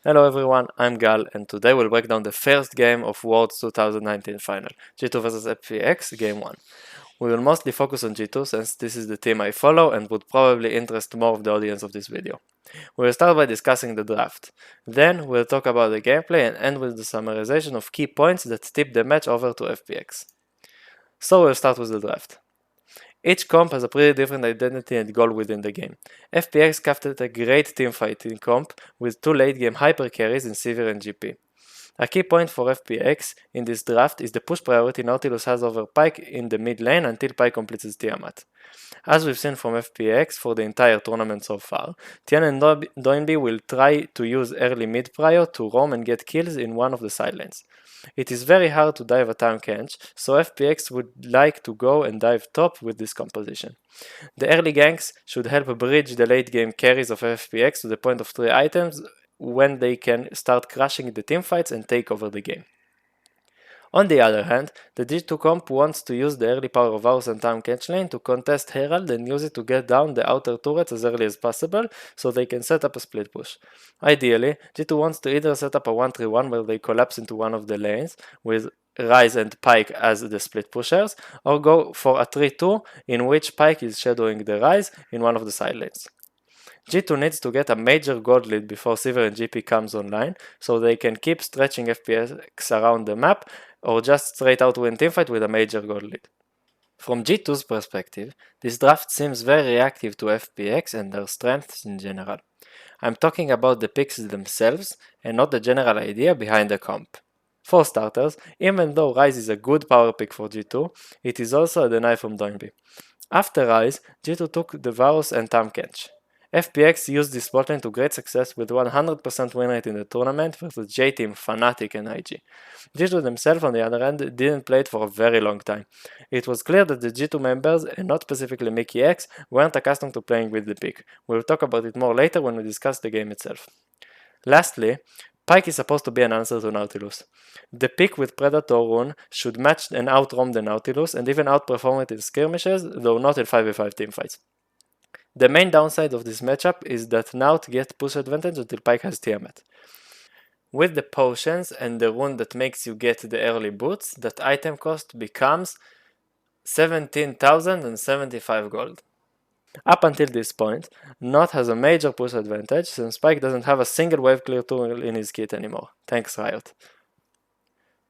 Hello everyone, I'm Gal, and today we'll break down the first game of Worlds 2019 final, G2 vs FPX Game 1. We will mostly focus on G2 since this is the team I follow and would probably interest more of the audience of this video. We will start by discussing the draft. Then we'll talk about the gameplay and end with the summarization of key points that tip the match over to FPX. So we'll start with the draft. Each comp has a pretty different identity and goal within the game. FPX crafted a great teamfighting comp with two late game hyper carries in Sivir and GP. A key point for FPX in this draft is the push priority Nautilus has over Pyke in the mid lane until Pyke completes his Tiamat. As we've seen from FPX for the entire tournament so far, Tian and Doinby will try to use early mid prio to roam and get kills in one of the side lanes. It is very hard to dive a time catch, so FPX would like to go and dive top with this composition. The early ganks should help bridge the late game carries of FPX to the point of 3 items when they can start crushing the teamfights and take over the game. On the other hand, the G2 comp wants to use the early power of Varus and Time Catch lane to contest Herald and use it to get down the outer turrets as early as possible so they can set up a split push. Ideally, G2 wants to either set up a 1-3-1 where they collapse into one of the lanes with Ryze and Pyke as the split pushers, or go for a 3-2 in which Pyke is shadowing the Ryze in one of the side lanes. G2 needs to get a major gold lead before Sivir and GP comes online, so they can keep stretching FPX around the map, or just straight out win teamfight with a major gold lead. From G2's perspective, this draft seems very reactive to FPX and their strengths in general. I'm talking about the picks themselves, and not the general idea behind the comp. For starters, even though Ryze is a good power pick for G2, it is also a deny from Doinby. After Ryze, G2 took the Varus and Tahm Kench. FPX used this bot lane to great success with 100% win rate in the tournament versus J-Team, Fnatic and IG. G2 themselves on the other hand didn't play it for a very long time. It was clear that the G2 members, and not specifically Mickey X, weren't accustomed to playing with the pick. We'll talk about it more later when we discuss the game itself. Lastly, Pyke is supposed to be an answer to Nautilus. The pick with Predator rune should match and outroam the Nautilus and even outperform it in skirmishes, though not in 5v5 teamfights. The main downside of this matchup is that Naut gets push advantage until Pyke has Tiamat. With the potions and the rune that makes you get the early boots, that item cost becomes 17,075 gold. Up until this point, Naut has a major push advantage since Pyke doesn't have a single wave clear tool in his kit anymore. Thanks Riot.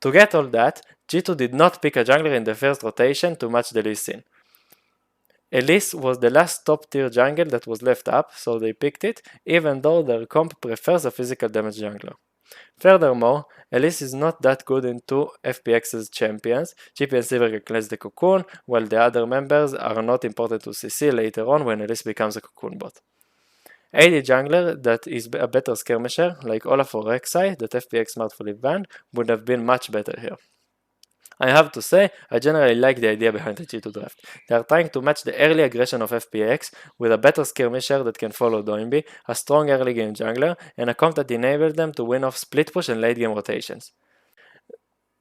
To get all that, G2 did not pick a jungler in the first rotation to match the Lee Sin. Elise was the last top tier jungle that was left up, so they picked it, even though their comp prefers a physical damage jungler. Furthermore, Elise is not that good into FPX's champions. GP and Sivir can cleanse the cocoon, while the other members are not important to CC later on when Elise becomes a cocoon bot. AD jungler that is a better skirmisher, like Olaf or Rek'Sai, that FPX smartfully banned, would have been much better here. I have to say, I generally like the idea behind the G2 draft. They are trying to match the early aggression of FPX with a better skirmisher that can follow Doinby, a strong early game jungler, and a comp that enables them to win off split push and late game rotations.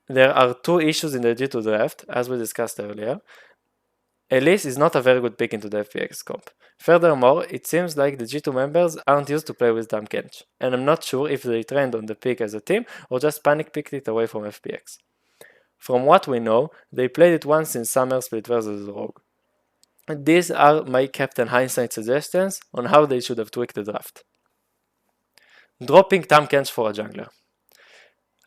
There are two issues in the G2 draft, as we discussed earlier. Elise is not a very good pick into the FPX comp. Furthermore, it seems like the G2 members aren't used to play with Tahm Kench, and I'm not sure if they trained on the pick as a team or just panic picked it away from FPX. From what we know, they played it once in Summer Split vs Rogue. These are my Captain Hindsight suggestions on how they should have tweaked the draft. Dropping Tahm Kench for a jungler.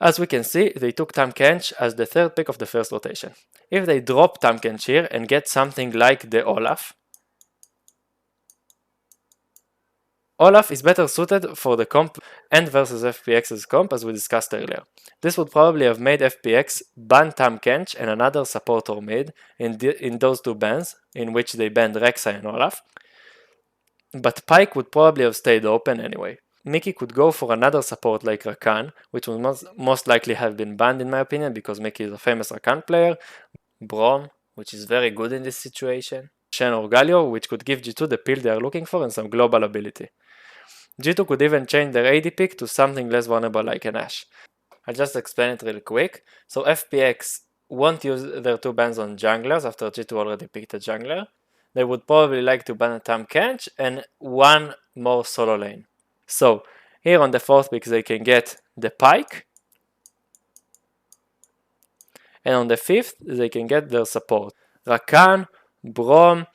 As we can see, they took Tahm Kench as the third pick of the first rotation. If they drop Tahm Kench here and get something like the Olaf, Olaf is better suited for the comp and versus FPX's comp as we discussed earlier. This would probably have made FPX ban Tahm Kench and another supporter mid in those two bans, in which they banned Rek'Sai and Olaf. But Pyke would probably have stayed open anyway. Mickey could go for another support like Rakan, which would most likely have been banned in my opinion because Mickey is a famous Rakan player. Braum, which is very good in this situation. Shen or Galio, which could give G2 the pill they are looking for and some global ability. G2 could even change their AD pick to something less vulnerable like an Ashe. I'll just explain it real quick. So FPX won't use their two bans on junglers after G2 already picked a jungler. They would probably like to ban a Tahm Kench and one more solo lane. So Here on the 4th pick they can get the Pike, and on the 5th they can get their support, Rakan, Braum,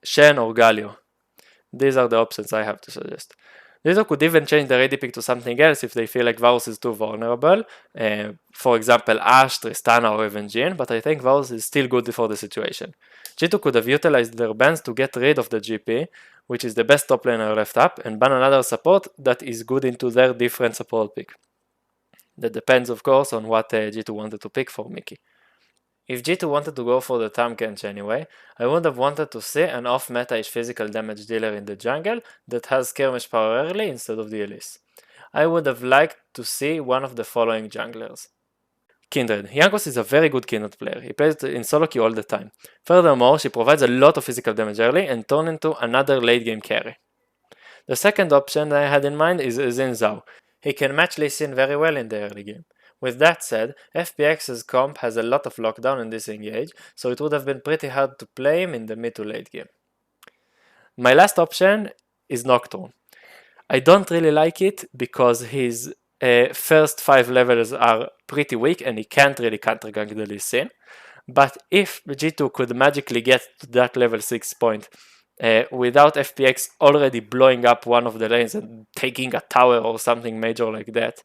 Shen or Galio. These are the options I have to suggest. Ditto could even change their AD pick to something else if they feel like Varus is too vulnerable. For example, Ashe, Tristana or even Jhin, but I think Varus is still good for the situation. G2 could have utilized their bans to get rid of the GP, which is the best top laner left up, and ban another support that is good into their different support pick. That depends of course on what G2 wanted to pick for Mickey. If G2 wanted to go for the Tahm Kench anyway, I would have wanted to see an off-meta-ish physical damage dealer in the jungle that has skirmish power early instead of the Elise. I would have liked to see one of the following junglers. Kindred. Jankos is a very good Kindred player, he plays in solo queue all the time. Furthermore, she provides a lot of physical damage early and turns into another late game carry. The second option I had in mind is Xin Zhao. He can match Lee Sin very well in the early game. With that said, FPX's comp has a lot of lockdown and disengage, so it would have been pretty hard to play him in the mid to late game. My last option is Nocturne. I don't really like it because his first 5 levels are pretty weak and he can't really counter gank the Lee Sin. But if G2 could magically get to that level 6 point without FPX already blowing up one of the lanes and taking a tower or something major like that,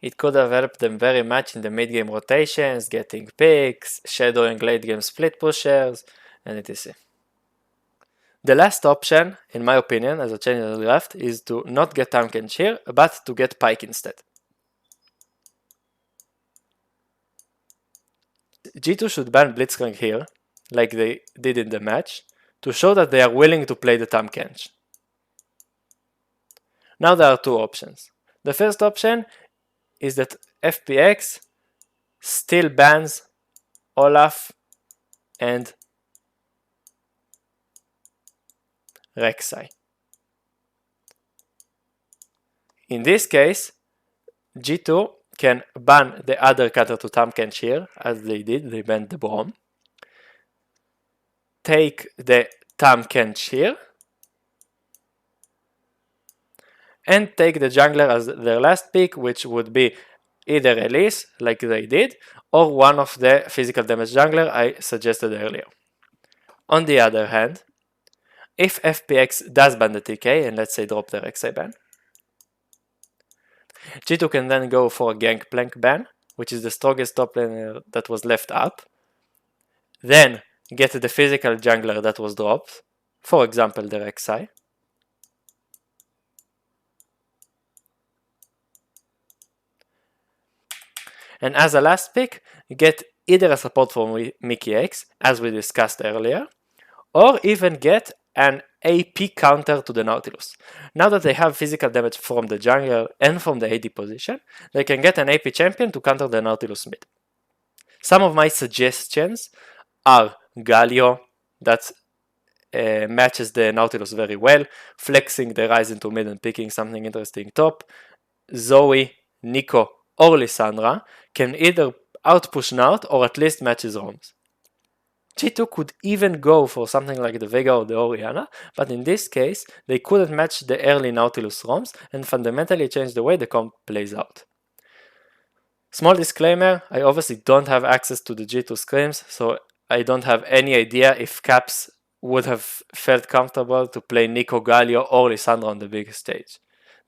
it could have helped them very much in the mid-game rotations, getting picks, shadowing late-game split pushers, and etc. The last option, in my opinion, as a change in the draft, is to not get Tahm Kench here, but to get Pike instead. G2 should ban Blitzcrank here, like they did in the match, to show that they are willing to play the Tahm Kench. Now there are two options. The first option is that FPX still bans Olaf and Rek'Sai. In this case, G2 can ban the other counter to Tahm Kench here, as they did, they banned the Braum. Take the Tahm Kench here, and take the jungler as their last pick, which would be either Elise, like they did, or one of the physical damage jungler I suggested earlier. On the other hand, if FPX does ban the TK, and let's say drop the Rek'Sai ban, G2 can then go for a Gangplank ban, which is the strongest top laner that was left up, then get the physical jungler that was dropped, for example the Rek'Sai, and as a last pick, get either a support from Mickey X, as we discussed earlier, or even get an AP counter to the Nautilus. Now that they have physical damage from the jungle and from the AD position, they can get an AP champion to counter the Nautilus mid. Some of my suggestions are Galio, that matches the Nautilus very well, flexing the Rise into mid and picking something interesting top. Zoe, Nico, or Lissandra can either outpush Naut or at least match his roams. G2 could even go for something like the Vega or the Orianna, but in this case they couldn't match the early Nautilus roams and fundamentally change the way the comp plays out. Small disclaimer, I obviously don't have access to the G2 scrims, so I don't have any idea if Caps would have felt comfortable to play Nico, Galio or Lissandra on the big stage.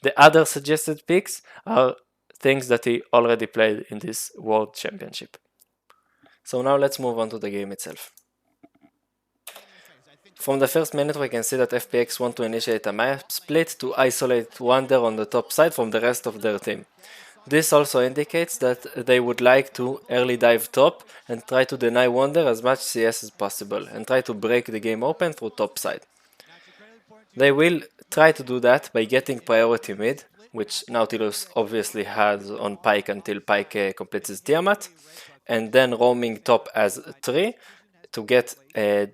The other suggested picks are things that he already played in this World Championship. So now let's move on to the game itself. From the first minute we can see that FPX want to initiate a map split to isolate Wander on the top side from the rest of their team. This also indicates that they would like to early dive top and try to deny Wander as much CS as possible and try to break the game open through top side. They will try to do that by getting priority mid, which Nautilus obviously has on Pyke until Pyke completes his Tiamat, and then roaming top as 3 to get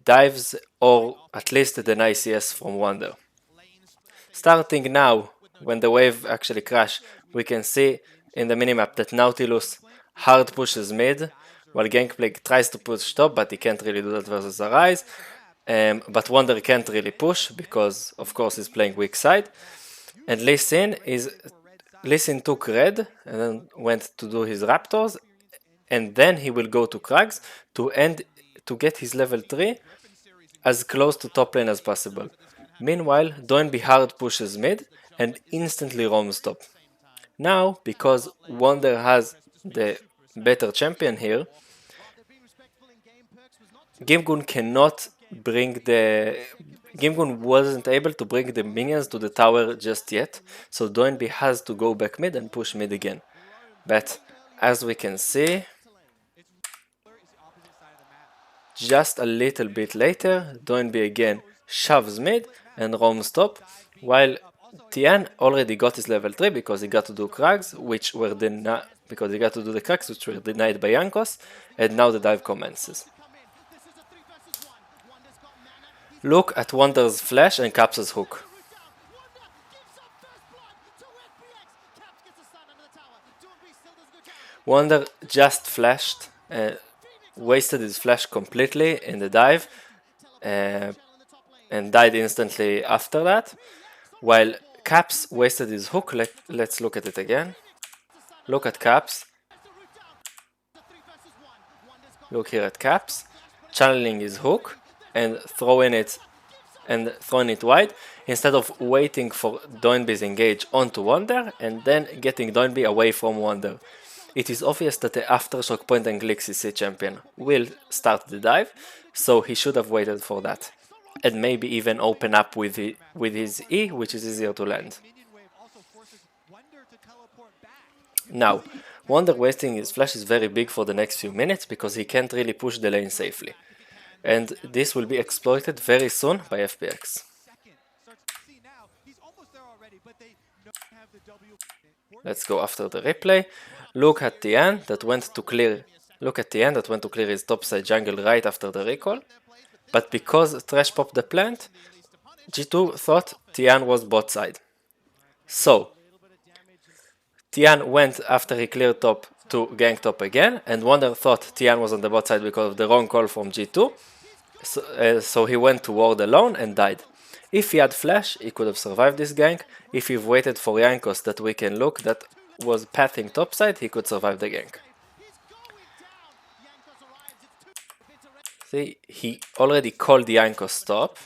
dives or at least deny CS from Wander. Starting now, when the wave actually crashed, we can see in the minimap that Nautilus hard pushes mid, while Gangplank tries to push top, but he can't really do that versus Arise. But Wander can't really push because of course he's playing weak side. And Lee Sin took red and then went to do his Raptors, and then he will go to Grabbz to get his level 3 as close to top lane as possible. Meanwhile, Doinby hard pushes mid and instantly roams top. Now, because Wonder has the better champion here, Gimgun cannot bring the... Gimgun wasn't able to bring the minions to the tower just yet, so Doinby has to go back mid and push mid again. But as we can see, just a little bit later, Doinby again shoves mid and roams top, while Tian already got his level 3 because he got to do cracks, which were denied because he got to do the cracks which were denied by Jankos, and now the dive commences. Look at Wonder's flash and Caps' hook. Wonder just flashed, wasted his flash completely in the dive, and died instantly after that, while Caps wasted his hook. Let's look at it again. Look at Caps. Look here at Caps, channeling his hook and throwing it wide, instead of waiting for Doinby's engage onto Wonder and then getting Doinby away from Wonder. It is obvious that the Aftershock point and click CC champion will start the dive, so he should have waited for that. And maybe even open up with his E, which is easier to land. Now, Wonder wasting his flash is very big for the next few minutes because he can't really push the lane safely. And this will be exploited very soon by FPX. Let's go after the replay. Look at Tian that went to clear his topside jungle right after the recall. But because Thresh popped the plant, G2 thought Tian was bot side. So Tian went after he cleared top to gank top again, and Wonder thought Tian was on the bot side because of the wrong call from G2. So he went to ward alone and died. If he had flash, he could have survived this gank. If he waited for Jankos that we can look that was pathing topside, he could survive the gank. See, he already called the Jankos stop.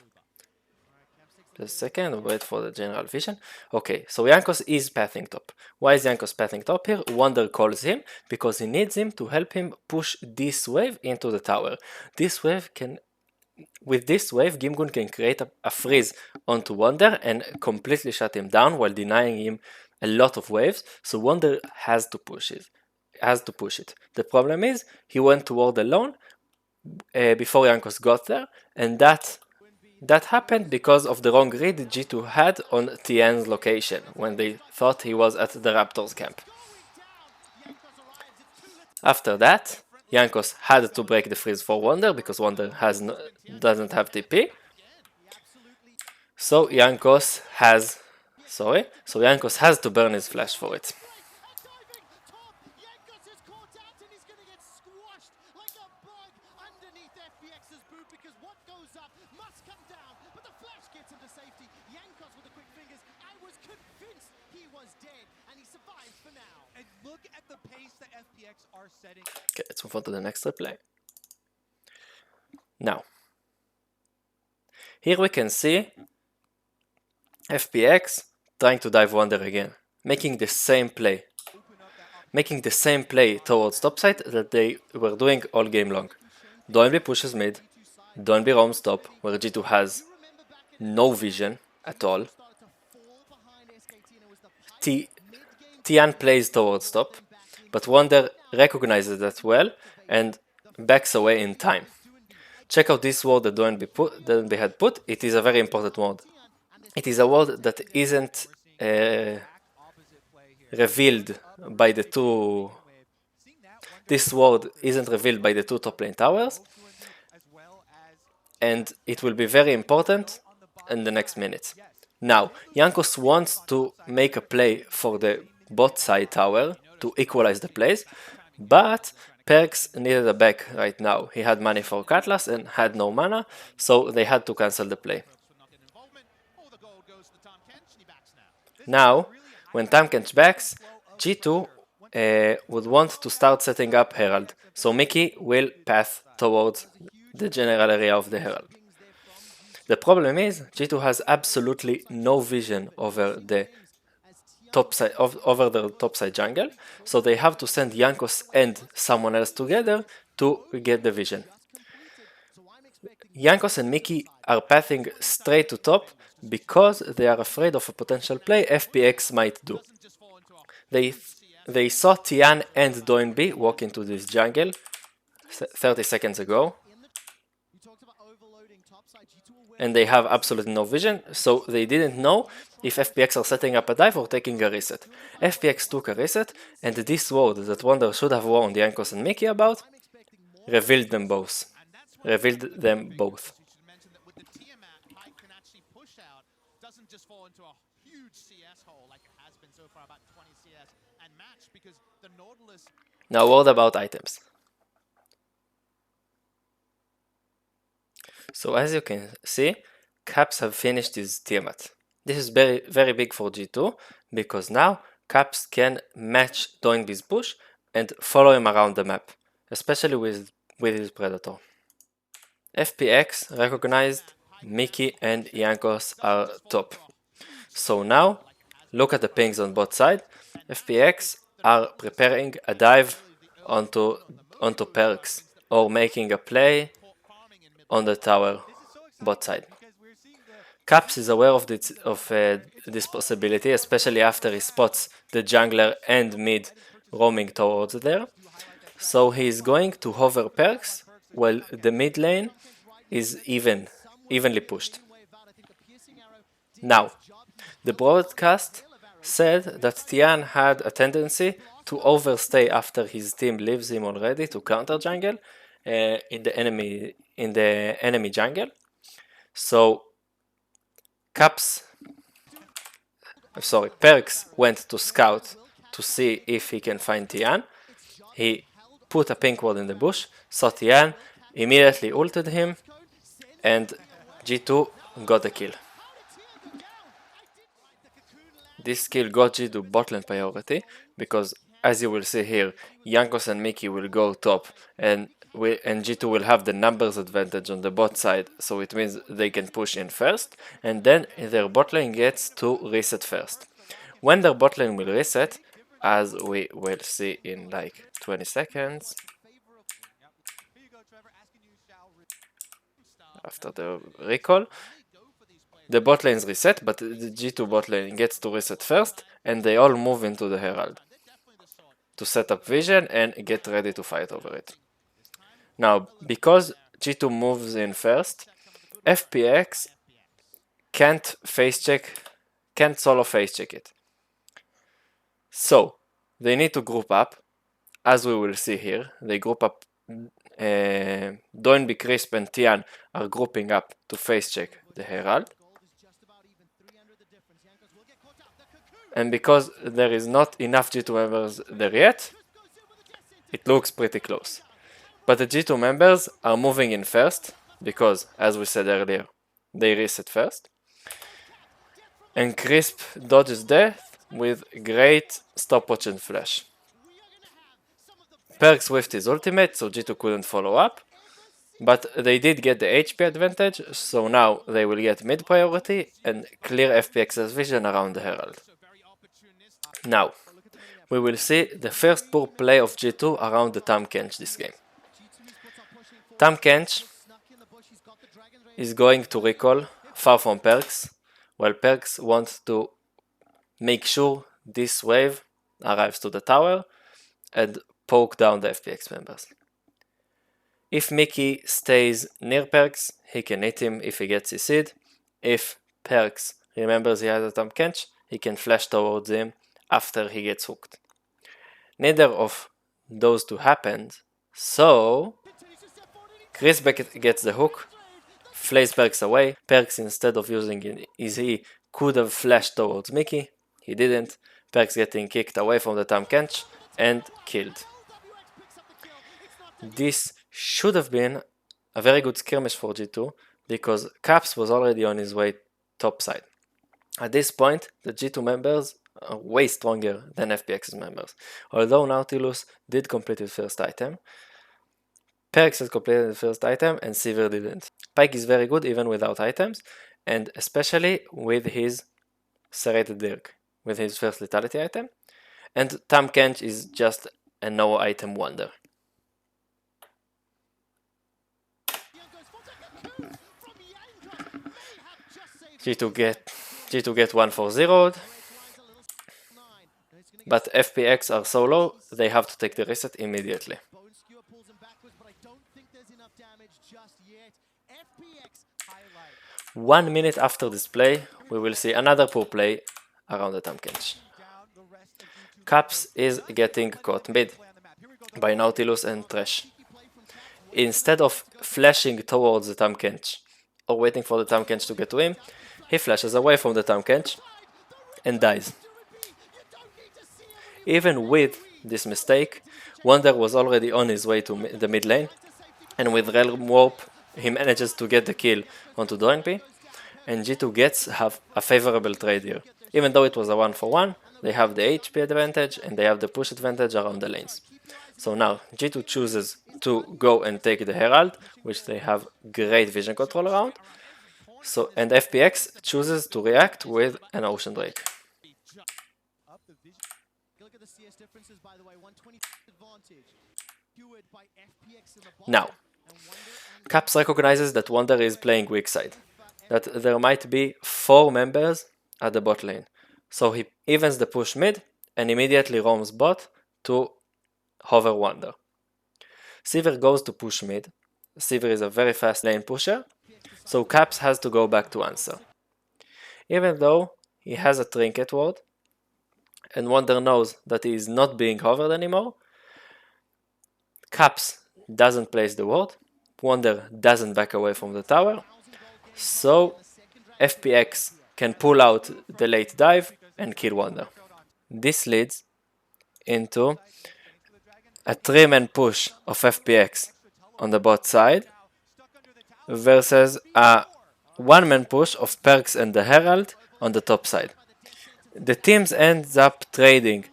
Just a second, wait for the general vision. Okay, so Jankos is pathing top. Why is Jankos pathing top here? Wonder calls him because he needs him to help him push this wave into the tower. With this wave, Gimgun can create a freeze onto Wonder and completely shut him down while denying him a lot of waves, so Wonder has to push it. The problem is, he went to ward alone before Jankos got there, and that happened because of the wrong read G2 had on Tian's location when they thought he was at the Raptors camp. After that, Jankos had to break the freeze for Wonder because Wonder doesn't have TP. So Jankos has to burn his flash for it. Okay, let's move on to the next replay. Now, here we can see FPX trying to dive Wonder again, making the same play towards topside that they were doing all game long. Doinby pushes mid, Doinby roams top, where G2 has no vision at all. Tian plays towards top, but Wonder recognizes that well and backs away in time. Check out this ward that Doinby had put. It is a very important ward. It is a ward that isn't revealed by the two. This ward isn't revealed by the two top lane towers, and it will be very important in the next minutes. Now, Jankos wants to make a play for the bot side tower to equalize the plays, but Perks needed a back right now. He had money for Cutlass and had no mana, so they had to cancel the play. Now, when time catch backs, G2 would want to start setting up Herald, so Mickey will path towards the general area of the Herald. The problem is, G2 has absolutely no vision over the topside jungle, so they have to send Jankos and someone else together to get the vision. Jankos and Mickey are pathing straight to top because they are afraid of a potential play FPX might do. They saw Tian and Doinb walk into this jungle 30 seconds ago, and they have absolutely no vision, so they didn't know if FPX are setting up a dive or taking a reset. FPX took a reset, and this word that Wonder should have warned Jankos and Mickey about revealed them both. Now, word about items. So as you can see, Caps have finished his Tiamat. This is very big for G2 because now Caps can match Doinb's push and follow him around the map, especially with his Predator. FPX recognized Mickey and Jankos are top. So now, look at the pings on both sides. FPX are preparing a dive onto Perks or making a play on the tower bot side. Caps is aware of this possibility, especially after he spots the jungler and mid roaming towards there. So he is going to hover Perks while the mid lane is evenly pushed. Now, the broadcast said that Tian had a tendency to overstay after his team leaves him already to counter jungle in the enemy jungle. So Perks went to scout to see if he can find Tian. He put a pink ward in the bush, saw Tian, immediately ulted him, and G2 got the kill. This kill got G2 botlane priority because, as you will see here, Jankos and Mickey will go top and G2 will have the numbers advantage on the bot side, so it means they can push in first, and then their bot lane gets to reset first. When their bot lane will reset, as we will see in like 20 seconds, after the recall, the bot lane is reset, but the G2 bot lane gets to reset first, and they all move into the Herald to set up vision and get ready to fight over it. Now, because G2 moves in first, FPX can't solo face check it. So, they need to group up, as we will see here. They group up, Doinb, Crisp and Tian are grouping up to face check the Herald. And because there is not enough G2 members there yet, it looks pretty close. But the G2 members are moving in first, because, as we said earlier, they reset first. And Crisp dodges death with great stopwatch and flash. Perks whiffed his ultimate, so G2 couldn't follow up. But they did get the HP advantage, so now they will get mid priority and clear FPX's vision around the Herald. Now, we will see the first poor play of G2 around the Tahm Kench this game. Tahm Kench is going to recall far from Perks, while Perks wants to make sure this wave arrives to the tower and poke down the FPX members. If Mickey stays near Perks, he can hit him if he gets his seed. If Perks remembers he has a Tahm Kench, he can flash towards him after he gets hooked. Neither of those two happened, so Crisp gets the hook, flays Perks away. Perks, instead of using his E, could have flashed towards Mickey. He didn't. Perks getting kicked away from the Tahm Kench and killed. This should have been a very good skirmish for G2 because Caps was already on his way topside. At this point, the G2 members are way stronger than FPX's members. Although Nautilus did complete his first item, FPX has completed the first item and Sivir didn't. Pyke is very good even without items, and especially with his Serrated Dirk, with his first lethality item, and Tam Kench is just a no item wonder. G2 get 1-4-0'd, but FPX are so low, they have to take the reset immediately. 1 minute after this play, we will see another poor play around the Tam Kench. Caps is getting caught mid by Nautilus and Trash. Instead of flashing towards the Tam Kench or waiting for the Tam Kench to get to him, he flashes away from the Tam Kench and dies. Even with this mistake, Wonder was already on his way to the mid lane, and with Realm Warp he manages to get the kill onto Doinpi, and G2 gets have a favorable trade here. Even though it was a 1-for-1, they have the HP advantage and they have the push advantage around the lanes. So now G2 chooses to go and take the Herald, which they have great vision control around. And FPX chooses to react with an Ocean Drake. Now, Caps recognizes that Wonder is playing weak side, that there might be 4 members at the bot lane. So he evens the push mid and immediately roams bot to hover Wonder. Sivir goes to push mid. Sivir is a very fast lane pusher, so Caps has to go back to answer. Even though he has a trinket ward, and Wonder knows that he is not being hovered anymore, Caps doesn't place the ward, Wonder doesn't back away from the tower, so FPX can pull out the late dive and kill Wonder. This leads into a 3-man push of FPX on the bot side versus a 1-man push of Perks and the Herald on the top side. The teams ends up trading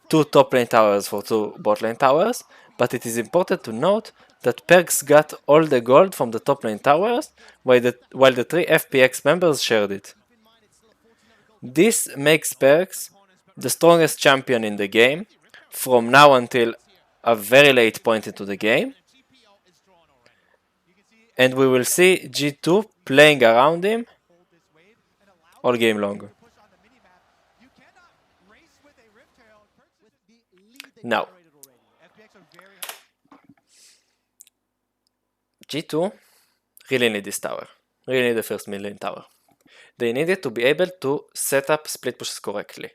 2 top lane towers for 2 bot lane towers, but it is important to note that Perks got all the gold from the top lane towers, while the 3 FPX members shared it. This makes Perks the strongest champion in the game from now until a very late point into the game, and we will see G2 playing around him all game long. Now, G2 really need this tower, really need the first mid lane tower. They needed to be able to set up split pushes correctly.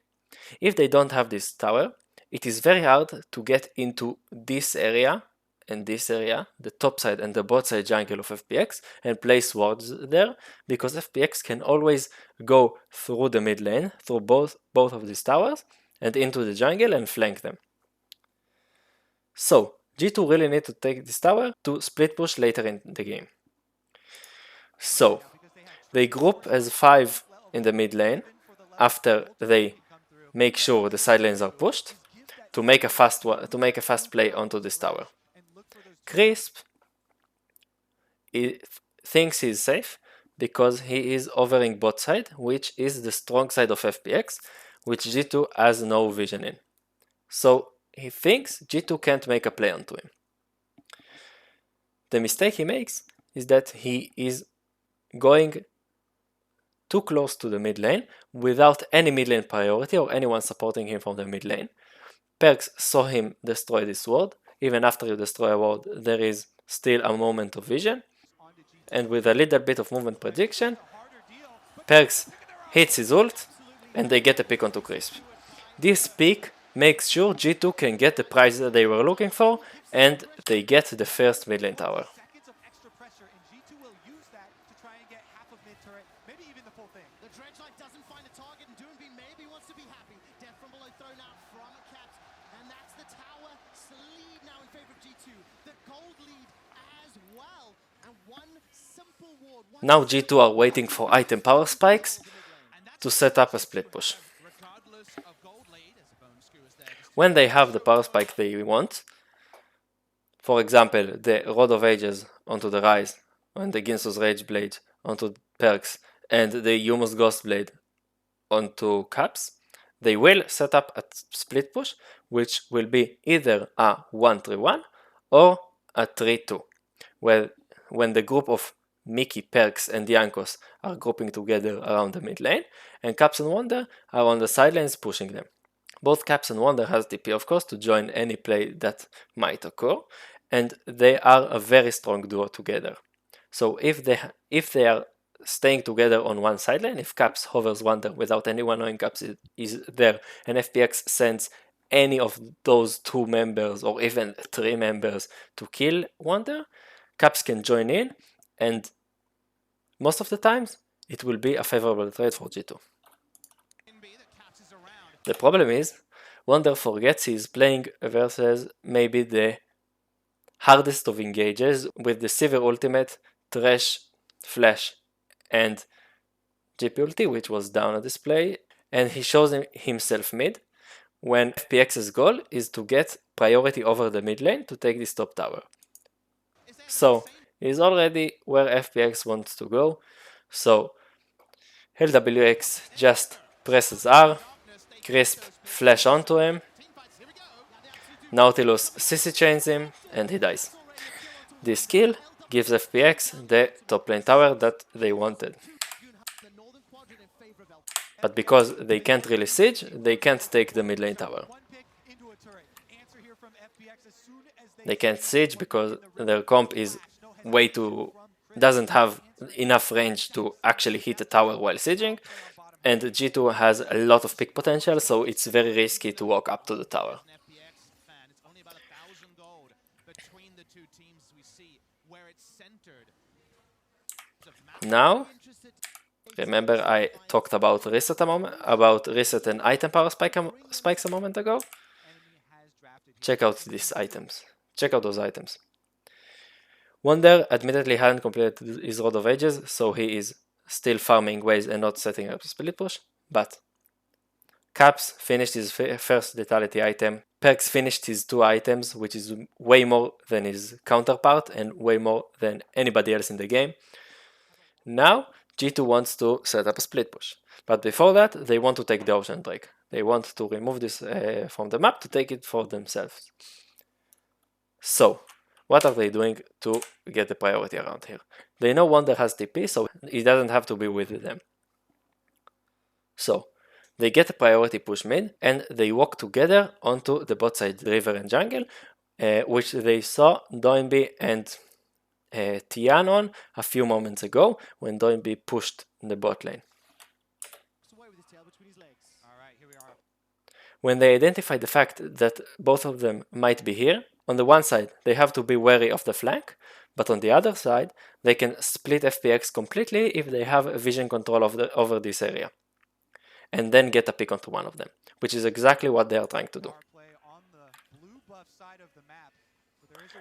If they don't have this tower, it is very hard to get into this area and this area, the top side and the bot side jungle of FPX, and place wards there, because FPX can always go through the mid lane, through both of these towers, and into the jungle and flank them. So, G2 really need to take this tower to split push later in the game. So, they group as 5 in the mid lane after they make sure the side lanes are pushed to make a fast play onto this tower. Crisp thinks he's safe because he is overing bot side, which is the strong side of FPX, which G2 has no vision in. So he thinks G2 can't make a play onto him. The mistake he makes is that he is going too close to the mid lane without any mid lane priority or anyone supporting him from the mid lane. Perks saw him destroy this ward. Even after you destroy a ward, there is still a moment of vision, and with a little bit of movement prediction, Perks hits his ult and they get a pick onto Crisp. This pick makes sure G2 can get the prize that they were looking for, and they get the first mid lane tower. Now G2 are waiting for item power spikes, to set up a split push. When they have the power spike they want, for example, the Rod of Ages onto the Rise, and the Ginsu's Rage Blade onto Perks, and the Yumo's Ghost Blade onto Caps, they will set up a split push, which will be either a 1-3-1 or a 3-2, where when the group of Mickey, Perks, and Yankos are grouping together around the mid lane, and Caps and Wonder are on the sidelines pushing them. Both Caps and Wonder has TP, of course, to join any play that might occur, and they are a very strong duo together. So if they are staying together on one sideline, if Caps hovers Wonder without anyone knowing Caps is there, and FPX sends any of those 2 members or even 3 members to kill Wonder, Caps can join in, and most of the times it will be a favorable trade for G2. The problem is, Wonder forgets he's playing versus maybe the hardest of engages with the Sivir ultimate, Thresh, Flash, and GP ulti, which was down on display, and he shows himself mid when FPX's goal is to get priority over the mid lane to take this top tower. So he's already where FPX wants to go, so LWX just presses R, Crisp flash onto him, Nautilus CC chains him, and he dies. This kill gives FPX the top lane tower that they wanted. But because they can't really siege, they can't take the mid lane tower. They can't siege because their comp is way too... doesn't have enough range to actually hit a tower while sieging, and G2 has a lot of pick potential, so it's very risky to walk up to the tower. Now, remember I talked about reset and item power spikes a moment ago? Check out these items. Check out those items. Wonder admittedly hadn't completed his Rod of Ages, so he is still farming waves and not setting up a split push, but Caps finished his first lethality item, Perks finished his 2 items, which is way more than his counterpart and way more than anybody else in the game. Now G2 wants to set up a split push, but before that they want to take the Ocean Drake. They want to remove this from the map to take it for themselves. So what are they doing to get the priority around here? They know Wonder has TP, so he doesn't have to be with them. So they get a priority push mid, and they walk together onto the bot side river and jungle, which they saw Doinby and Tian on a few moments ago when Doinby pushed the bot lane. When they identify the fact that both of them might be here, on the one side they have to be wary of the flank, but on the other side they can split FPX completely if they have vision control over this area, and then get a pick onto one of them, which is exactly what they are trying to do.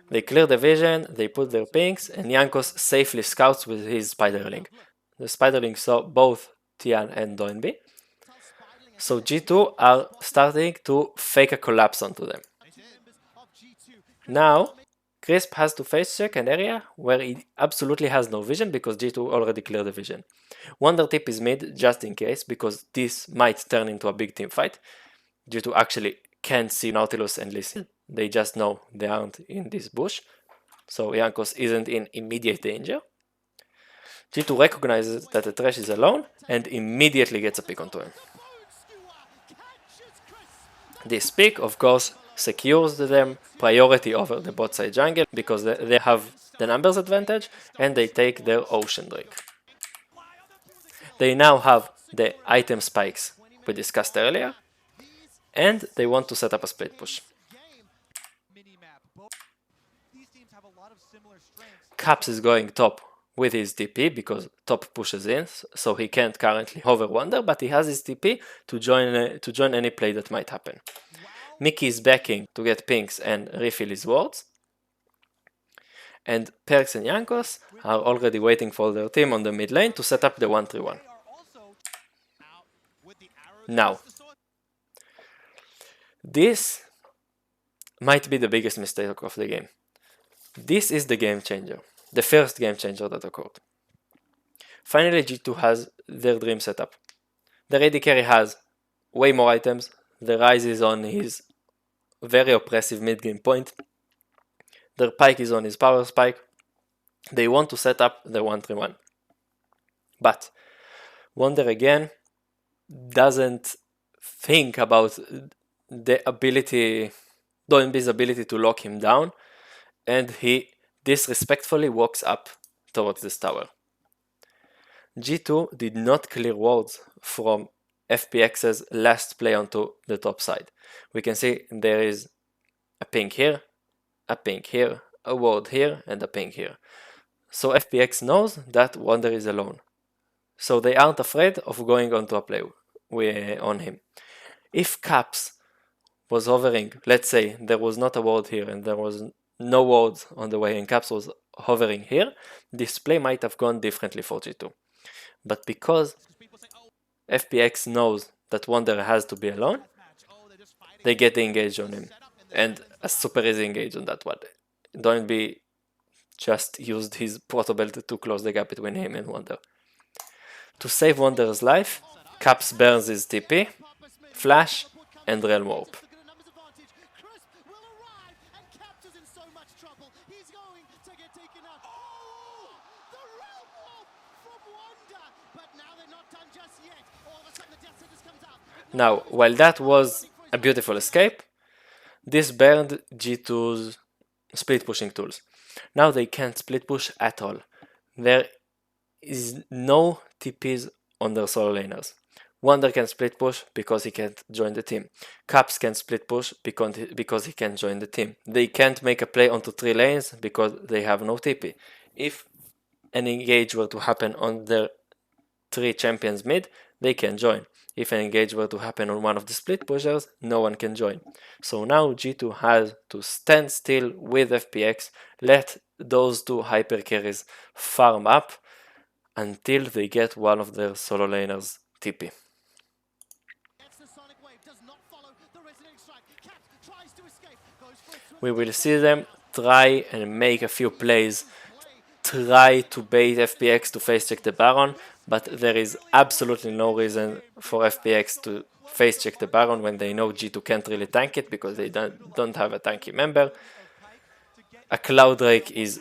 They clear the vision, they put their pings, and Yankos safely scouts with his Spiderling. The Spiderling saw both Tian and Doinby, so G2 are starting to fake a collapse onto them. Now, Crisp has to face check an area where he absolutely has no vision because G2 already cleared the vision. Wonder tip is mid just in case, because this might turn into a big team fight. G2 actually can't see Nautilus and Lee. They just know they aren't in this bush, so Yankos isn't in immediate danger. G2 recognizes that the Thresh is alone and immediately gets a pick onto him. This pick, of course, secures them priority over the bot side jungle because they have the numbers advantage and they take their Ocean Drake. They now have the item spikes we discussed earlier, and they want to set up a split push. Caps is going top with his TP because top pushes in, so he can't currently hover Wonder, but he has his TP to join any play that might happen. Mickey is backing to get pinks and refill his wards, and Perks and Yankos are already waiting for their team on the mid lane to set up the 1-3-1. Now, this might be the biggest mistake of the game. This is the game changer, the first game changer that occurred. Finally, G2 has their dream setup. The AD carry has way more items, the Ryze is on his very oppressive mid-game point, their Pyke is on his power spike, they want to set up the 1-3-1. But Wonder again doesn't think about the ability, Doinby's ability to lock him down, and he disrespectfully walks up towards this tower. G2 did not clear wards from FPX's last play onto the top side. We can see there is a ping here, a ping here, a ward here, and a ping here. So FPX knows that Wonder is alone. So they aren't afraid of going onto a play on him. If Caps was hovering, let's say there was not a ward here and there was no ward on the way and Caps was hovering here, this play might have gone differently for G2. But because FPX knows that Wonder has to be alone, they get the engage on him. And a super easy engage on that one. Doinby just used his proto belt to close the gap between him and Wonder. To save Wonder's life, Caps burns his TP, Flash, and Realm Warp. Now, while that was a beautiful escape, this burned G2's split pushing tools. Now they can't split push at all. There is no TPs on their solo laners. Wonder can split push because he can't join the team. Caps can split push because he can't join the team. They can't make a play onto 3 lanes because they have no TP. If an engage were to happen on their 3 champions mid, they can join. If an engage were to happen on one of the split pushers, no one can join. So now G2 has to stand still with FPX, let those 2 hyper carries farm up until they get one of their solo laners TP. We will see them try and make a few plays, try to bait FPX to face check the Baron, but there is absolutely no reason for FPX to face check the Baron when they know G2 can't really tank it because they don't have a tanky member. A Cloud Drake is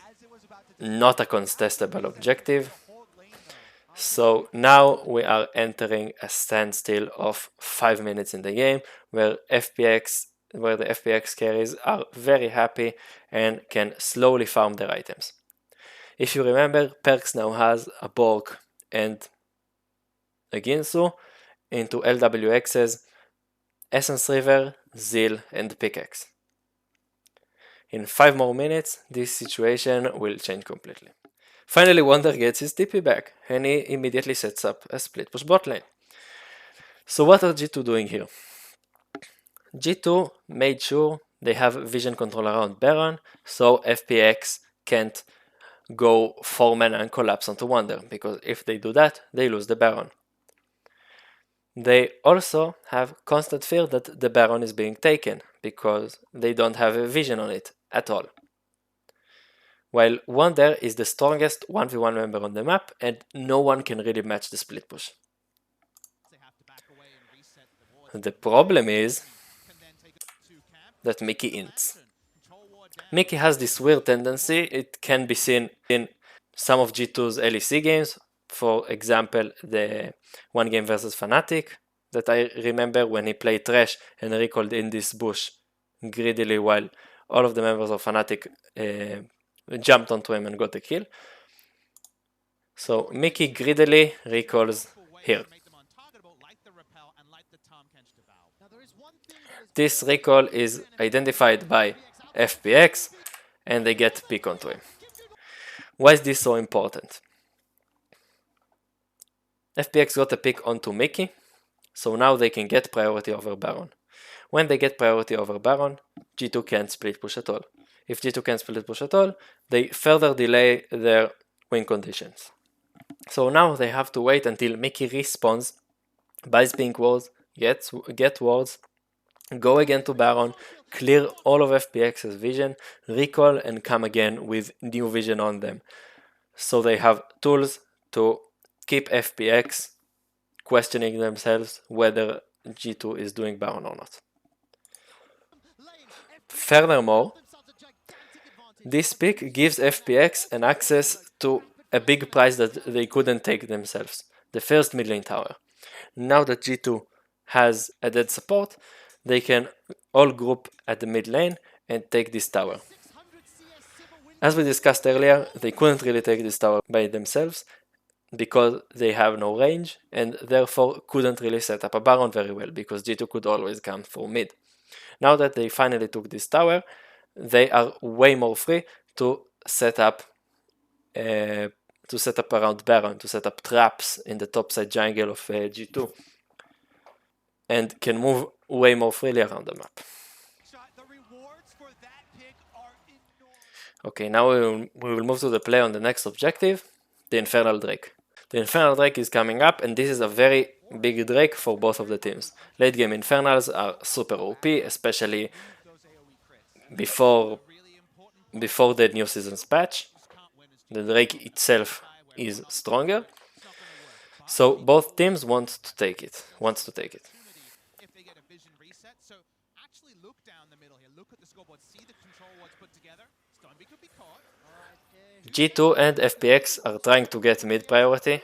not a contestable objective. So now we are entering a standstill of 5 minutes in the game where the FPX carries are very happy and can slowly farm their items. If you remember, Perks now has a Borg and a Ginsu into LWX's Essence River, Zeal, and Pickaxe. In 5 more minutes, this situation will change completely. Finally, Wonder gets his TP back, and he immediately sets up a split push bot lane. So what are G2 doing here? G2 made sure they have vision control around Baron, so FPX can't go 4-mana and collapse onto Wonder, because if they do that, they lose the Baron. They also have constant fear that the Baron is being taken, because they don't have a vision on it at all. While Wonder is the strongest 1v1 member on the map, and no one can really match the split push. The problem is that Mickey ints. Mickey has this weird tendency, it can be seen in some of G2's LEC games, for example the one game versus Fnatic, that I remember when he played Trash and recalled in this bush greedily while all of the members of Fnatic jumped onto him and got a kill. So Mickey greedily recalls here. This recall is identified by FPX and they get pick onto him. Why is this so important? FPX got a pick onto Mickey, so now they can get priority over Baron. When they get priority over Baron, G2 can't split push at all. If G2 can't split push at all, they further delay their win conditions. So now they have to wait until Mickey respawns, buys pink walls, get wards, go again to Baron, clear all of FPX's vision, recall, and come again with new vision on them. So they have tools to keep FPX questioning themselves whether G2 is doing Baron or not. Furthermore, this pick gives FPX an access to a big prize that they couldn't take themselves, the first mid lane tower. Now that G2 has a dead support, they can all group at the mid lane and take this tower. As we discussed earlier, they couldn't really take this tower by themselves because they have no range and therefore couldn't really set up a Baron very well because G2 could always come for mid. Now that they finally took this tower, they are way more free to set up around Baron, to set up traps in the topside jungle of G2, and can move way more freely around the map. Okay, now we will move to the play on the next objective, the Infernal Drake. The Infernal Drake is coming up, and this is a very big Drake for both of the teams. Late game Infernals are super OP, especially before the new season's patch. The Drake itself is stronger, so both teams want to take it. G2 and FPX are trying to get mid priority.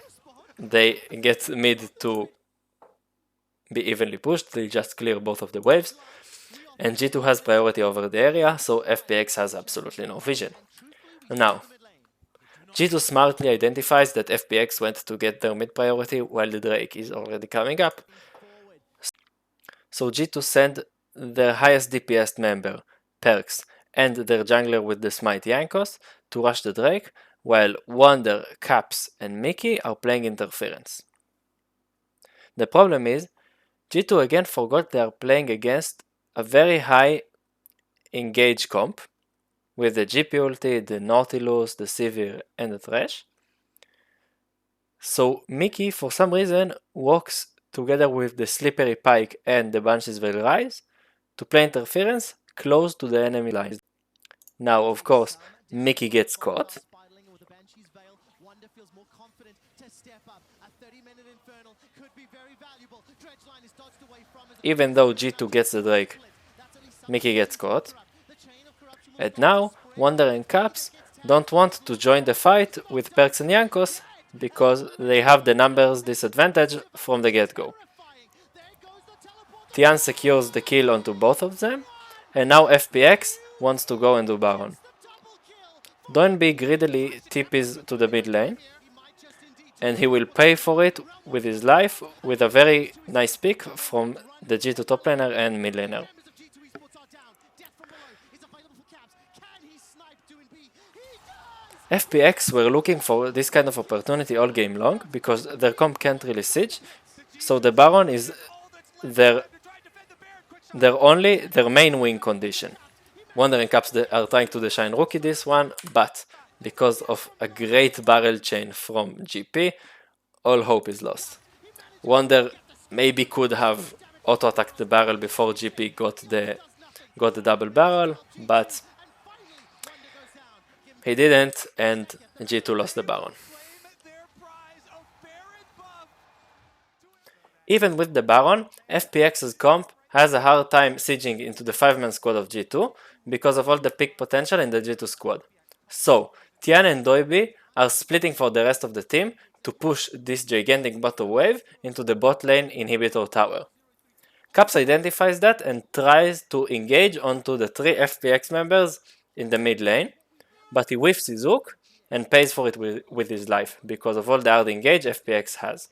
They get mid to be evenly pushed, they just clear both of the waves. And G2 has priority over the area, so FPX has absolutely no vision. Now, G2 smartly identifies that FPX went to get their mid priority while the Drake is already coming up. So G2 send their highest DPS member, Perks, and their jungler with the smite Yankos to rush the Drake, while Wonder, Caps, and Mickey are playing interference. The problem is, G2 again forgot they are playing against a very high engage comp, with the GP ulti, the Nautilus, the Sivir, and the Thresh. So Mickey, for some reason, walks together with the Slippery Pike and the Banshee's Veil Rise to play interference close to the enemy lines. Now, of course, Mickey gets caught. Even though G2 gets the Drake, Mickey gets caught. And now, Wonder and Caps don't want to join the fight with Perks and Yankos because they have the numbers disadvantage from the get-go. Tian secures the kill onto both of them, and now FPX wants to go and do Baron. Doinb greedily TPs to the mid lane, and he will pay for it with his life with a very nice pick from the G2 top laner and mid laner. FPX were looking for this kind of opportunity all game long because their comp can't really siege, so the Baron is their main win condition. Wonder and Caps are trying to shine Rookie this one, but because of a great barrel chain from GP, all hope is lost. Wonder maybe could have auto-attacked the barrel before GP got the double barrel, but he didn't, and G2 lost the Baron. Even with the Baron, FPX's comp has a hard time sieging into the 5-man squad of G2 because of all the pick potential in the G2 squad. So, Tian and Doibi are splitting for the rest of the team to push this gigantic bottom wave into the bot lane inhibitor tower. Caps identifies that and tries to engage onto the 3 FPX members in the mid lane, but he whiffs his hook and pays for it with his life because of all the hard engage FPX has.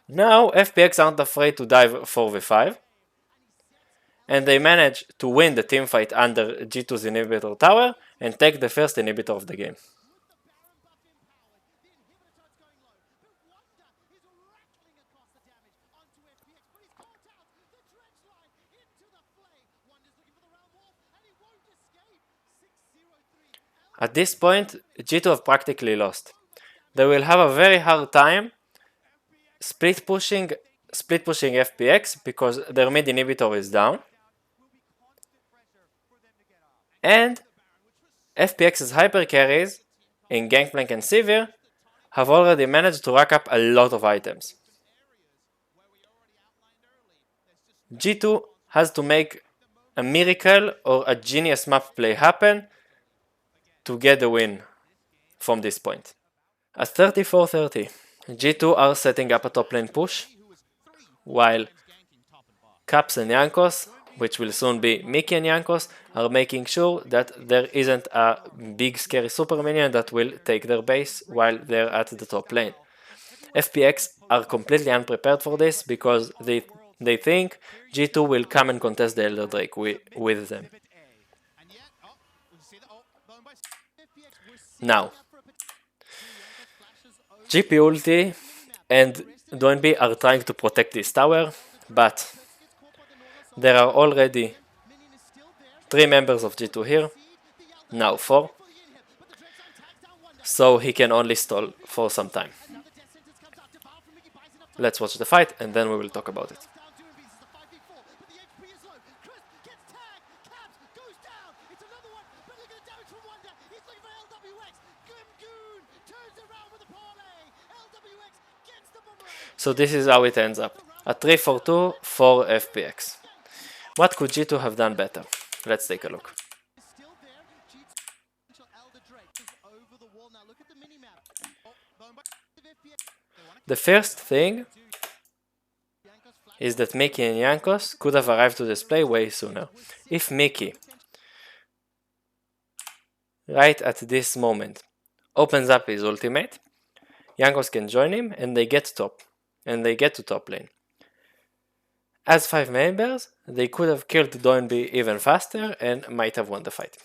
Now FPX aren't afraid to dive 4v5, and they manage to win the teamfight under G2's inhibitor tower and take the first inhibitor of the game. At this point, G2 have practically lost. They will have a very hard time split pushing split pushing FPX because their mid inhibitor is down. And FPX's hyper carries in Gangplank and Sivir have already managed to rack up a lot of items. G2 has to make a miracle or a genius map play happen to get the win from this point. At 34-30, G2 are setting up a top lane push, while Caps and Jankos, which will soon be Mickey and Jankos, are making sure that there isn't a big scary super minion that will take their base while they're at the top lane. FPX are completely unprepared for this because they think G2 will come and contest the Elder Drake with them. Now, GP ulti and Doinb are trying to protect this tower, but there are already 3 members of G2 here, now 4, so he can only stall for some time. Let's watch the fight and then we will talk about it. So this is how it ends up. A 3-4-2 for FPX. What could G2 have done better? Let's take a look. The first thing is that Mickey and Jankos could have arrived to this play way sooner. If Mickey, right at this moment, opens up his ultimate, Jankos can join him and they get top. And they get to top lane. As 5 members, they could have killed Doinb even faster and might have won the fight.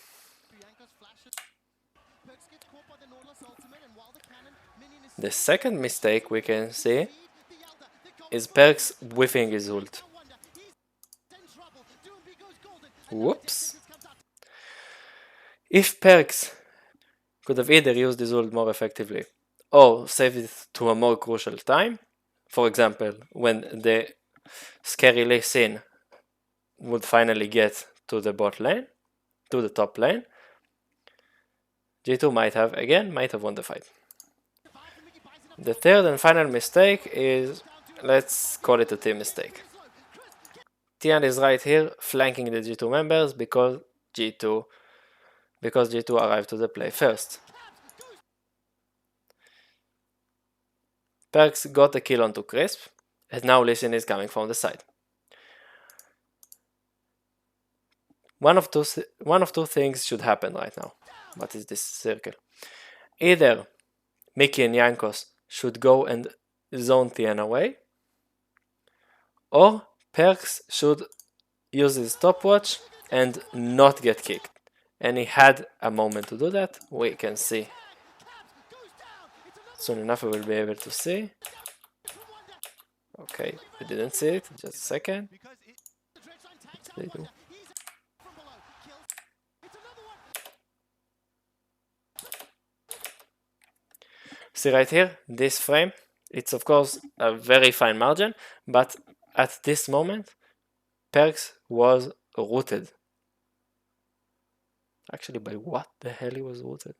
The second mistake we can see is Perkz whiffing his ult. Whoops. If Perkz could have either used his ult more effectively or saved it to a more crucial time, for example, when the scary Lee Sin would finally get to the bot lane, to the top lane, G2 might have won the fight. The third and final mistake is, let's call it a team mistake. Tian is right here flanking the G2 members because G2 arrived to the play first. Perkz got a kill onto Crisp, and now Lee Sin is coming from the side. One of two things should happen right now. What is this circle? Either Mickey and Jankos should go and zone Tian away, or Perkz should use his stopwatch and not get kicked. And he had a moment to do that. We can see. Soon enough we will be able to see. Okay, we didn't see it, just a second. They do. See right here, this frame, it's of course a very fine margin, but at this moment, Perkz was rooted. Actually, by what the hell he was rooted?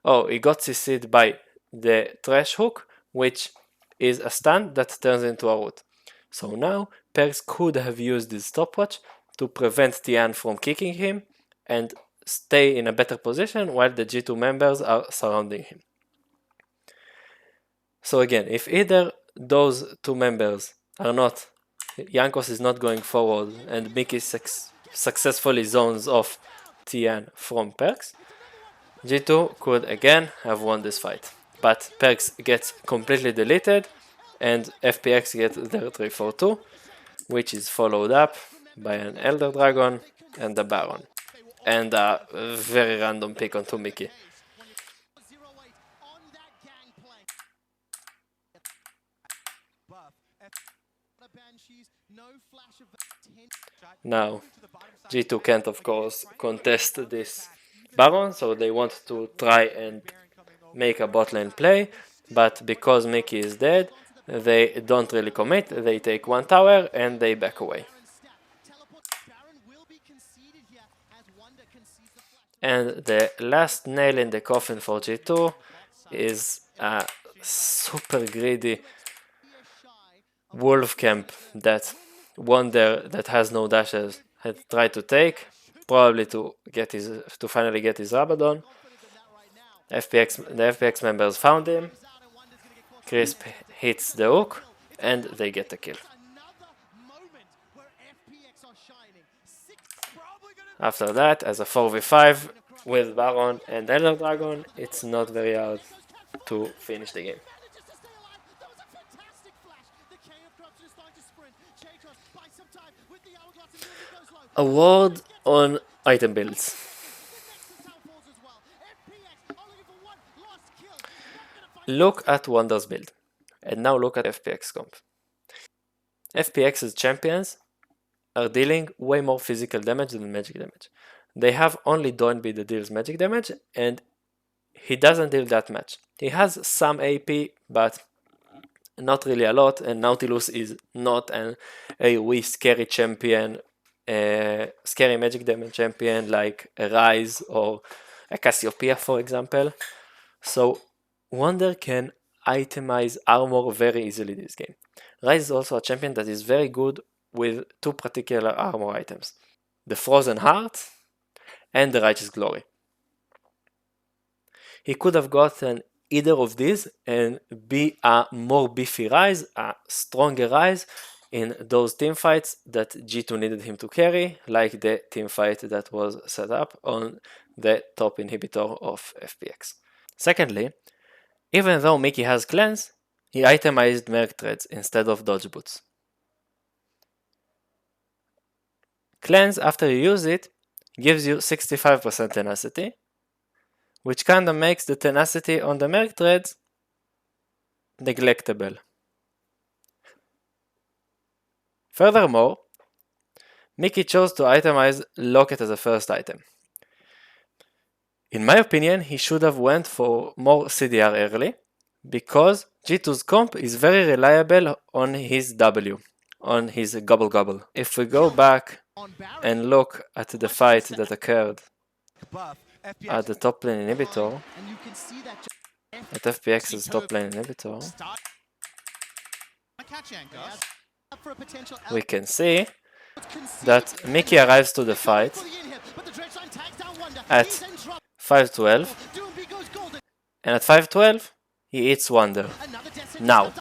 Oh, he got CC'd by the trash hook, which is a stun that turns into a root. So now, Perkz could have used his stopwatch to prevent Tian from kicking him and stay in a better position while the G2 members are surrounding him. So again, if either those 2 members are not, Jankos is not going forward and Mickey successfully zones off Tian from Perkz, G2 could again have won this fight. But Perkz gets completely deleted and FPX gets their 3-4-2, which is followed up by an Elder Dragon and a Baron. And a very random pick onto Mickey. Now, G2 can't of course contest this Baron, so they want to try and make a bot lane play, but because Mickey is dead, they don't really commit, they take one tower and they back away. And the last nail in the coffin for G2 is a super greedy wolf camp that Wonder, that has no dashes, had tried to take, probably to finally get his Rabadon. The FPX members found him. Crisp hits the hook, and they get the kill. After that, as a 4v5 with Baron and Elder Dragon, it's not very hard to finish the game. A word on item builds. Look at Wonder's build, and now look at FPX comp. FPX's champions are dealing way more physical damage than magic damage. They have only Doinby that deals magic damage, and he doesn't deal that much. He has some AP, but not really a lot, and Nautilus is not an AoE scary champion, scary magic damage champion like a Ryze or a Cassiopeia, for example. So Wonder can itemize armor very easily this game. Ryze is also a champion that is very good with two particular armor items: the Frozen Heart and the Righteous Glory. He could have gotten either of these and be a more beefy Ryze, a stronger Ryze in those teamfights that G2 needed him to carry, like the teamfight that was set up on the top inhibitor of FPX. Secondly, even though Mickey has cleanse, he itemized Merc Treads instead of Dodge Boots. Cleanse, after you use it, gives you 65% tenacity, which kinda makes the tenacity on the Merc Treads neglectable. Furthermore, Mickey chose to itemize Locket as a first item. In my opinion, he should have went for more CDR early, because G2's comp is very reliable on his W, on his gobble gobble. If we go back and look at the fight that occurred at the top lane inhibitor, at FPX's top lane inhibitor, we can see that Mickey arrives to the fight at 512, and at 512 he hits Wonder. Now,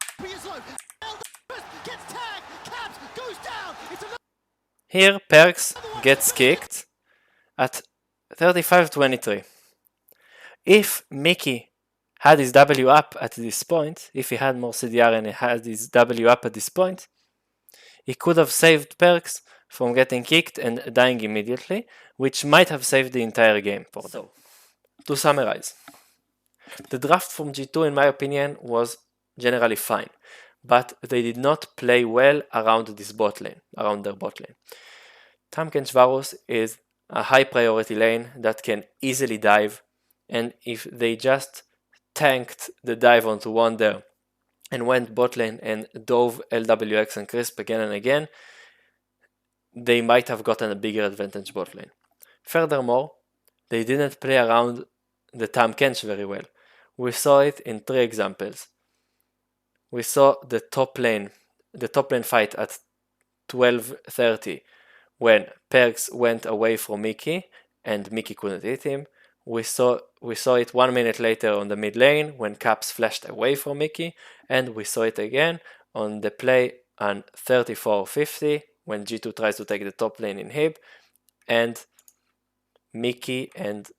here Perks gets kicked at 35-23. If Mickey had his W up at this point, if he had more CDR and he had his W up at this point, he could have saved Perks from getting kicked and dying immediately, which might have saved the entire game for them. To summarize, the draft from G2 in my opinion was generally fine, but they did not play well around this bot lane, around their bot lane. Tahm Varus is a high priority lane that can easily dive, and if they just tanked the dive onto Wonder and went bot lane and dove LWX and Crisp again and again, they might have gotten a bigger advantage bot lane. Furthermore, they didn't play around the Tahm Kench very well. We saw it in 3 examples. We saw the top lane fight at 12:30 when Perks went away from Mickey and Mickey couldn't hit him. We saw it 1 minute later on the mid lane when Caps flashed away from Mickey, and we saw it again on the play on 34:50 when G2 tries to take the top lane in Hib, and Mickey and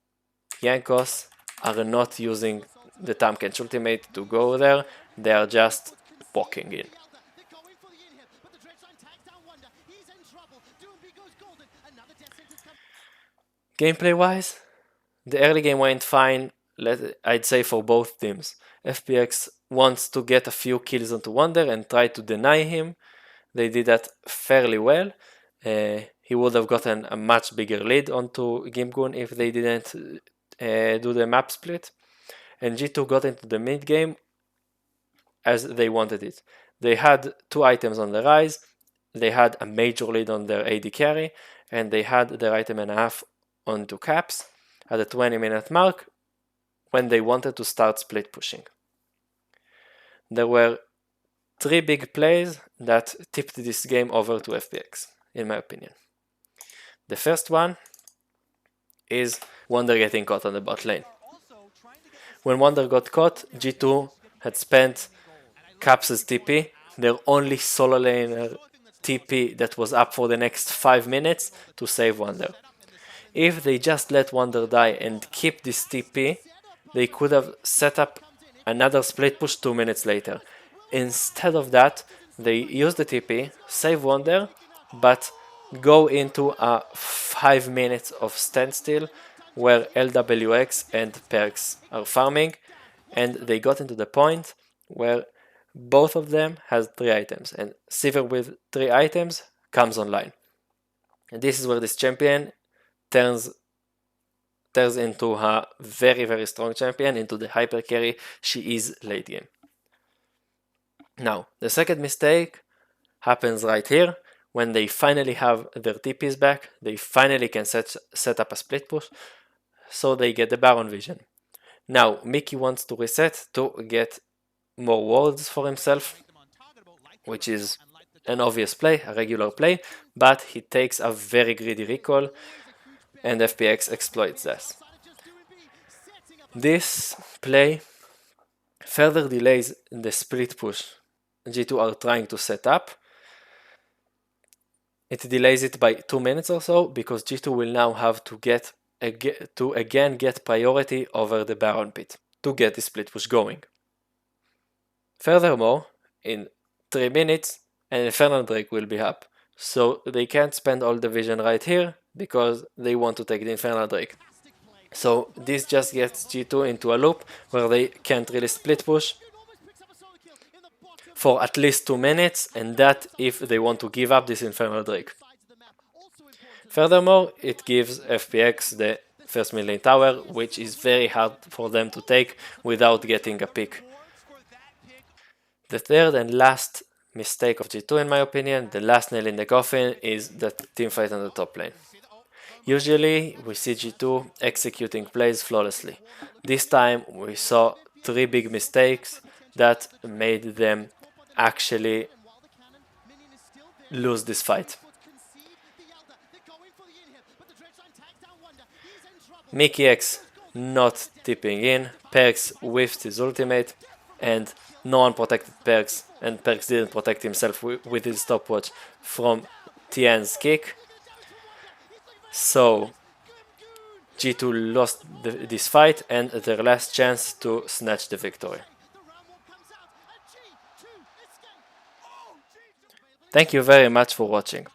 Jankos are not using the Tahm Kench ultimate to go there, they are just poking in. Gameplay wise, the early game went fine, I'd say for both teams. FPX wants to get a few kills onto Wonder and try to deny him. They did that fairly well. he would have gotten a much bigger lead onto Gimgun if they didn't do the map split. And G2 got into the mid game as they wanted it. They had 2 items on the rise, they had a major lead on their AD carry, and they had their item and a half onto caps at the 20-minute mark when they wanted to start split pushing. There were 3 big plays that tipped this game over to FPX, in my opinion. The first one is Wonder getting caught on the bot lane. When Wonder got caught, G2 had spent Caps' TP, their only solo laner TP that was up for the next 5 minutes to save Wonder. If they just let Wonder die and keep this TP, they could have set up another split push 2 minutes later. Instead of that, they use the TP, save Wonder, but go into a 5 minutes of standstill where LWX and Perks are farming, and they got into the point where both of them has 3 items, and Sivir with 3 items comes online. And this is where this champion turns into a very strong champion, into the hyper carry she is late game. Now, the second mistake happens right here, when they finally have their TPs back, they finally can set up a split push, so they get the Baron vision. Now, Mickey wants to reset to get more wards for himself, which is an obvious play, a regular play, but he takes a very greedy recall, and FPX exploits that. This play further delays the split push G2 are trying to set up. It delays it by 2 minutes or so, because G2 will now have to again get priority over the Baron pit to get the split push going. Furthermore, in 3 minutes, an Infernal Drake will be up, so they can't spend all the vision right here because they want to take the Infernal Drake. So this just gets G2 into a loop where they can't really split push for at least 2 minutes, and that if they want to give up this Infernal Drake. Furthermore, it gives FPX the first mid lane tower, which is very hard for them to take without getting a pick. The third and last mistake of G2, in my opinion, the last nail in the coffin, is the teamfight on the top lane. Usually we see G2 executing plays flawlessly. This time we saw 3 big mistakes that made them actually lose this fight. Mickey X not tipping in, Perks whiffed his ultimate, and no one protected Perks, and Perks didn't protect himself with his stopwatch from Tian's kick. So G2 lost this fight and their last chance to snatch the victory. Thank you very much for watching.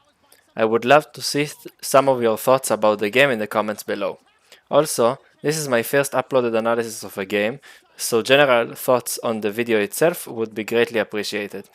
I would love to see some of your thoughts about the game in the comments below. Also, this is my first uploaded analysis of a game, so general thoughts on the video itself would be greatly appreciated.